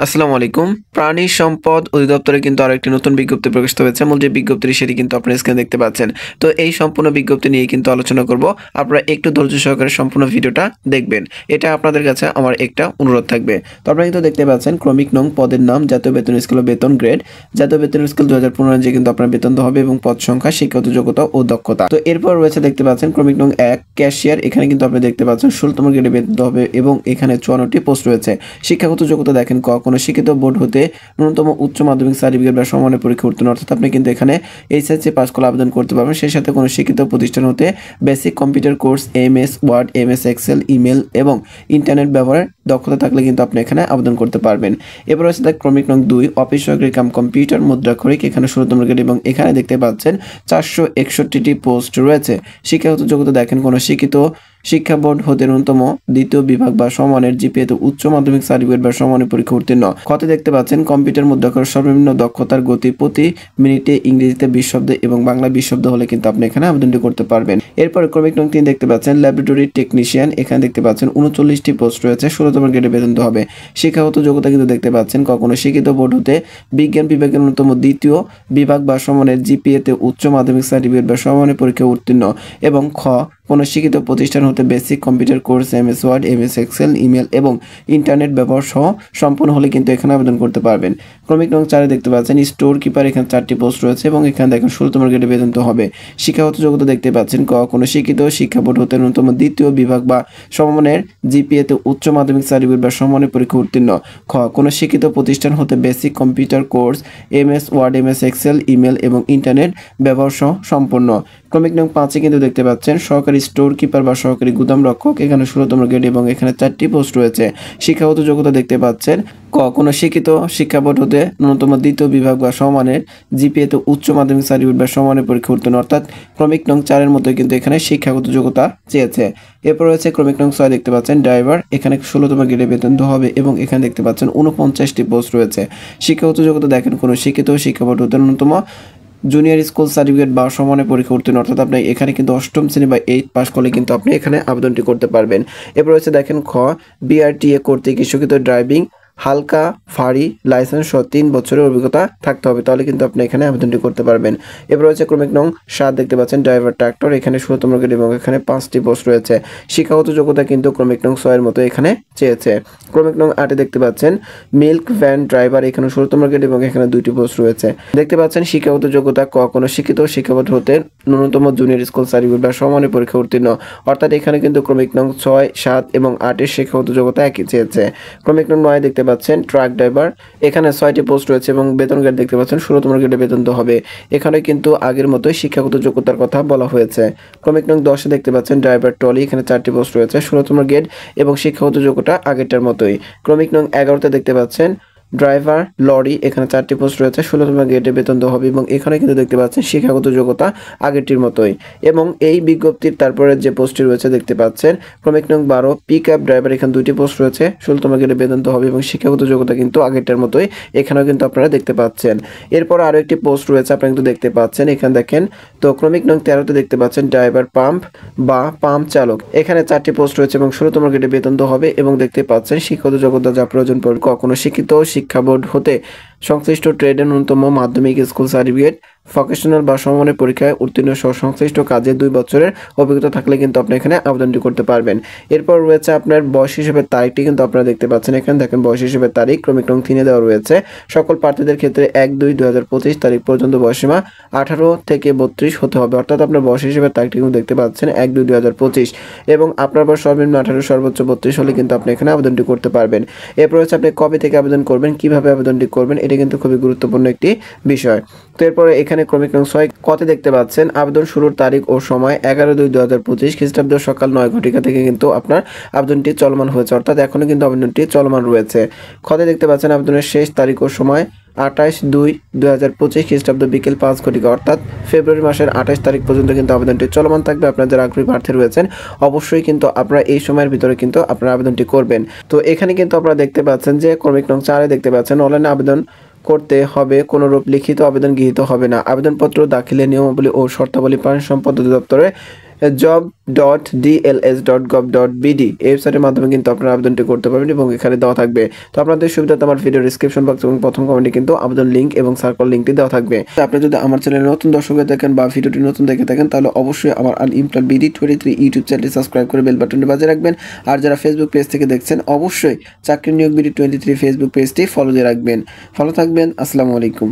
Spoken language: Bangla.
আসসালামু আলাইকুম। প্রাণী সম্পদ অধিদপ্তরে কিন্তু আরেকটি নতুন বিজ্ঞপ্তি প্রকাশিত হয়েছে। মূল যে বিজ্ঞপ্তিটি সেটি কিন্তু আপনারা স্ক্রিনে দেখতে পাচ্ছেন। তো এই সম্পূর্ণ বিজ্ঞপ্তি নিয়ে কিন্তু আলোচনা করব। আপনারা একটু ধৈর্য সহকারে সম্পূর্ণ ভিডিওটা দেখবেন। এটা আপনাদের কাছে আমার একটা অনুরোধ থাকবে। তো আপনারা কিন্তু দেখতে পাচ্ছেন ক্রমিক নং পদের নাম, জাতীয় বেতন স্কেল ও বেতন গ্রেড। জাতীয় বেতন স্কেল 2015 অনুযায়ী কিন্তু আপনার বেতন দেওয়া হবে এবং পদ সংখ্যা, শিক্ষাগত যোগ্যতা ও দক্ষতা। তো এরপর রয়েছে দেখতে পাচ্ছেন ক্রমিক নং 1 ক্যাশিয়ার। এখানে কিন্তু আপনি দেখতে পাচ্ছেন 16তম গ্রেডে বেতন দেওয়া হবে এবং এখানে 54টি পোস্ট রয়েছে। শিক্ষাগত যোগ্যতা দেখেন কোনো শিক্ষিত বোর্ড হতে ন্যূনতম উচ্চ মাধ্যমিক সার্টিফিকেট বা সমমানের পরীক্ষা উত্তীর্ণ, অর্থাৎ আপনি কিন্তু এখানে এইচএসসি পাস করে আবেদন করতে পারবেন। সেই সাথে কোনো শিক্ষিত প্রতিষ্ঠান হতে basic computer course, MS Word, MS Excel, email এবং ইন্টারনেট ব্যবহারের দক্ষতা থাকলে কিন্তু আপনি এখানে আবেদন করতে পারবেন। এরপর হচ্ছে ক্রমিক নং 2 অফিস সহকারী কাম কম্পিউটার মুদ্রাক্ষরিক। এখানে 16তম গ্রেড এবং এখানে দেখতে পাচ্ছেন 461টি পোস্ট রয়েছে। শিক্ষাগত যোগ্যতা দেখেন কোনো শিক্ষিত শিক্ষা বোর্ড হতে ন্যূনতম দ্বিতীয় বিভাগ বা সমানের জিপিএতে উচ্চ মাধ্যমিক সার্টিফিকেট বা সমানের পরীক্ষা উত্তীর্ণ। ক্ষতে দেখতে পাচ্ছেন কম্পিউটার মুদ্রাক্ষর সর্বনিম্ন দক্ষতার গতি প্রতি মিনিটে ইংরেজিতে 20 শব্দ এবং বাংলা 20 শব্দ হলে কিন্তু আপনি এখানে আবেদনটি করতে পারবেন। এরপর ক্রমিক নং 3 দেখতে পাচ্ছেন ল্যাবরেটরি টেকনিশিয়ান। এখানে দেখতে পাচ্ছেন 39টি পোস্ট রয়েছে। 16তম গ্রেডে বেতন দেওয়া হবে। শিক্ষাগত যোগ্যতা কিন্তু দেখতে পাচ্ছেন কোনো শিক্ষিত বোর্ড হতে বিজ্ঞান বিভাগের ন্যূনতম দ্বিতীয় বিভাগ বা সমানের জিপিএতে উচ্চ মাধ্যমিক সার্টিফিকেট বা সমানের পরীক্ষা উত্তীর্ণ এবং কোনো শিক্ষিত প্রতিষ্ঠান হতে basic computer course, MS Word, MS Excel, email এবং ইন্টারনেট ব্যবহার সহ সম্পূর্ণ হলে কিন্তু এখানে আবেদন করতে পারবেন। ক্রমিক নং 4 দেখতে পাচ্ছেন স্টোর কিপার। এখানে 4টি পোস্ট রয়েছে এবং এখানে দেখেন 16তম গ্রেডে বেতন তো হবে। শিক্ষাগত যোগ্যতা দেখতে পাচ্ছেন কোনো শিক্ষিত শিক্ষা বোর্ড হতে ন্যূনতম দ্বিতীয় বিভাগ বা সমমানের জিপিএতে উচ্চ মাধ্যমিক সার্টিফিকেট বা সমমানের পরীক্ষা উত্তীর্ণ। কোনো শিক্ষিত প্রতিষ্ঠান হতে basic computer course, MS Word, MS Excel, email এবং ইন্টারনেট ব্যবহার সহ সম্পন্ন। ক্রমিক নং 5 কিন্তু দেখতে পাচ্ছেন সহকারী স্টোর কিপার বা সহকারী গুদাম রক্ষক। এখানে 16তম গ্রেড এবং এখানে 4টি পোস্ট রয়েছে। শিক্ষাগত যোগ্যতা দেখতে পাচ্ছেন কোনো শিক্ষিত শিক্ষা বোর্ড হতে ন্যূনতম দ্বিতীয় বিভাগ বা সমানের জিপিএতে উচ্চ মাধ্যমিক সার্টিফিকেট বা সমানের পরীক্ষা উত্তীর্ণ, অর্থাৎ ক্রমিক নং 4 এর মতো কিন্তু এখানে শিক্ষাগত যোগ্যতা চেয়েছে। এরপর রয়েছে ক্রমিক নং 6 দেখতে পাচ্ছেন ড্রাইভার। এখানে 16তম গ্রেডে বেতন দেওয়া হবে এবং এখানে দেখতে পাচ্ছেন 49টি পোস্ট রয়েছে। শিক্ষাগত যোগ্যতা দেখেন কোনো শিক্ষিত শিক্ষা বোর্ড হতে ন্যূনতম জুনিয়র স্কুল সার্টিফিকেট বা সমানের পরীক্ষা উত্তীর্ণ, অর্থাৎ আপনি এখানে কিন্তু 8ম শ্রেণী বা 8 পাস করলে কিন্তু আপনি এখানে আবেদনটি করতে পারবেন। এরপর রয়েছে দেখেন বিআরটিএ কর্তৃক ইস্যুকৃত ড্রাইভিং হালকা ফাঁড়ি লাইসেন্স সহ 3 বছরের অভিজ্ঞতা থাকতে হবে, তাহলে কিন্তু আপনি এখানে আবেদনটি করতে পারবেন। এরপর রয়েছে ক্রমিক নং 7 দেখতে পাচ্ছেন ড্রাইভার ট্রাক্টর। এখানে 16তম গ্রেড এবং এখানে 5টি পোস্ট রয়েছে। শিক্ষাগত যোগ্যতা কিন্তু ক্রমিক নং 6 এর মতো এখানে চেয়েছে। ক্রমিক নং 8 দেখতে পাচ্ছেন মিল্ক ভ্যান ড্রাইভার। এখানে 16তম গ্রেড এবং এখানে 2টি পোস্ট রয়েছে। দেখতে পাচ্ছেন শিক্ষাগত যোগ্যতা কোনো শিক্ষিত শিক্ষাবোর্ড হতে ন্যূনতম জুনিয়র স্কুল সার্টিফিকেট বা সমানের পরীক্ষা উত্তীর্ণ, অর্থাৎ এখানে কিন্তু ক্রমিক নং 6, 7 এবং 8 এর শিক্ষাগত যোগ্যতা একই চেয়েছে। ক্রমিক নং 9 দেখতে পাচ্ছেন ট্রাক ড্রাইভার। এখানে 6টি পোস্ট রয়েছে এবং বেতন গ্রেড দেখতে পাচ্ছেন 16তম গ্রেডে বেতন তো হবে। এখানে কিন্তু আগের মতোই শিক্ষাগত যোগ্যতার কথা বলা হয়েছে। ক্রমিক নং 10 দেখতে পাচ্ছেন ড্রাইভার ট্রলি। এখানে 4টি পোস্ট রয়েছে। 16তম গ্রেড এবং শিক্ষাগত যোগ্যতা আগেরটার মতোই। ক্রমিক নং 11 দেখতে পাচ্ছেন ড্রাইভার লরি। এখানে 4টি পোস্ট রয়েছে। 16তম গ্রেডে বেতন দেওয়া হবে এবং এখানে কিন্তু দেখতে পাচ্ছেন শিক্ষাগত যোগ্যতা আগেরটির মতোই। এবং এই বিজ্ঞপ্তির তারপরে যে পোস্টটি রয়েছে দেখতে পাচ্ছেন ক্রমিক নং 12 পিক আপ ড্রাইভার। এখানে 2টি পোস্ট রয়েছে। 16তম গ্রেডে বেতন দেওয়া হবে এবং শিক্ষাগত যোগ্যতা কিন্তু আগেরটার মতোই এখানেও কিন্তু আপনারা দেখতে পাচ্ছেন। এরপর আরও একটি পোস্ট রয়েছে আপনারা কিন্তু দেখতে পাচ্ছেন। এখানে দেখেন তো ক্রমিক নং 13 দেখতে পাচ্ছেন ড্রাইভার পাম্প বা পাম্প চালক। এখানে 4টি পোস্ট রয়েছে এবং 16তম গ্রেডে বেতন দেওয়া হবে এবং দেখতে পাচ্ছেন শিক্ষাগত যোগ্যতা যা প্রয়োজন পড়বে কোনো শিক্ষিত শিক্ষা বোর্ড হতে সংশ্লিষ্ট ট্রেডের ন্যূনতম মাধ্যমিক স্কুল সার্টিফিকেট, ভোকেশনাল বা সমমানের পরীক্ষায় উত্তীর্ণ সহ সংশ্লিষ্ট কাজে 2 বছরের অভিজ্ঞতা থাকলে কিন্তু আপনি এখানে আবেদনটি করতে পারবেন। এরপর রয়েছে আপনার বয়স হিসেবে তারিখটি কিন্তু আপনারা দেখতে পাচ্ছেন। এখানে দেখেন বয়স হিসেবে তারিখ ক্রমিক নং 3 দেওয়া রয়েছে। সকল প্রার্থীদের ক্ষেত্রে 1-2-2025 তারিখ পর্যন্ত বয়সীমা 18 থেকে 32 হতে হবে, অর্থাৎ আপনার বয়স হিসেবে তারিখটি কিন্তু দেখতে পাচ্ছেন 1-2-2025 এবং আপনার বয়স সর্বনিম্ন 18 সর্বোচ্চ 32 হলে কিন্তু আপনি এখানে আবেদনটি করতে পারবেন। এরপর হচ্ছে আপনি কবে থেকে আবেদন করবেন, কিভাবে আবেদনটি করবেন, এটা কিন্তু খুবই গুরুত্বপূর্ণ একটি বিষয়। তো এরপরে এখানে ক্রমিক নং 6 কতে দেখতে পাচ্ছেন আবেদন শুরুর তারিখ ও সময় 11-2-2025 খ্রিস্টাব্দ সকাল 9 ঘটিকা থেকে কিন্তু আপনার আবেদনটি চলমান হয়েছে, অর্থাৎ এখনো কিন্তু আবেদনটি চলমান রয়েছে। খতে দেখতে পাচ্ছেন আবেদনের শেষ তারিখ ও সময় 28-2-2025 খ্রিস্টাব্দ বিকেল 5 ঘটিকা, অর্থাৎ ফেব্রুয়ারি মাসের 28 তারিখ পর্যন্ত কিন্তু আবেদনটি চলমান থাকবে। আপনারা যারা আগ্রহী প্রার্থী রয়েছেন অবশ্যই কিন্তু আপনারা এই সময়ের ভিতরে কিন্তু আপনারা আবেদনটি করবেন। তো এখানে কিন্তু আপনারা দেখতে পাচ্ছেন যে ক্রমিক নং 4 দেখতে পাচ্ছেন অনলাইনে আবেদন করতে হবে, কোনোরূপ লিখিত আবেদন গৃহীত হবে না। আবেদনপত্র দাখিলের নিয়মাবলী ও শর্তাবলী প্রাণী সম্পদ অধিদপ্তরে job.dls.gov.bd এই ওয়েবসাইটের মাধ্যমে কিন্তু আপনারা আবেদনটি করতে পারবেন এবং এখানে দেওয়া থাকবে। তো আপনাদের সুবিধাতে আমার ভিডিও ডেসক্রিপশন বক্স এবং প্রথম কমেন্টে কিন্তু আবেদন লিঙ্ক এবং সার্কেল লিঙ্কটি দেওয়া থাকবে। আপনি যদি আমার চ্যানেলে নতুন দর্শক হয়ে থাকেন বা ভিডিওটি নতুন দেখে থাকেন তাহলে অবশ্যই আমার আনএমপ্লয়েড বিডি 23 ইউটিউব চ্যানেলটি সাবস্ক্রাইব করে বেল বাটনটি বাজিয়ে রাখবেন। আর যারা ফেসবুক পেজ থেকে দেখছেন অবশ্যই চাকরি নিয়োগ বিডি 23 ফেসবুক পেজটি ফলো দিয়ে রাখবেন। ভালো থাকবেন। আসসালামু আলাইকুম।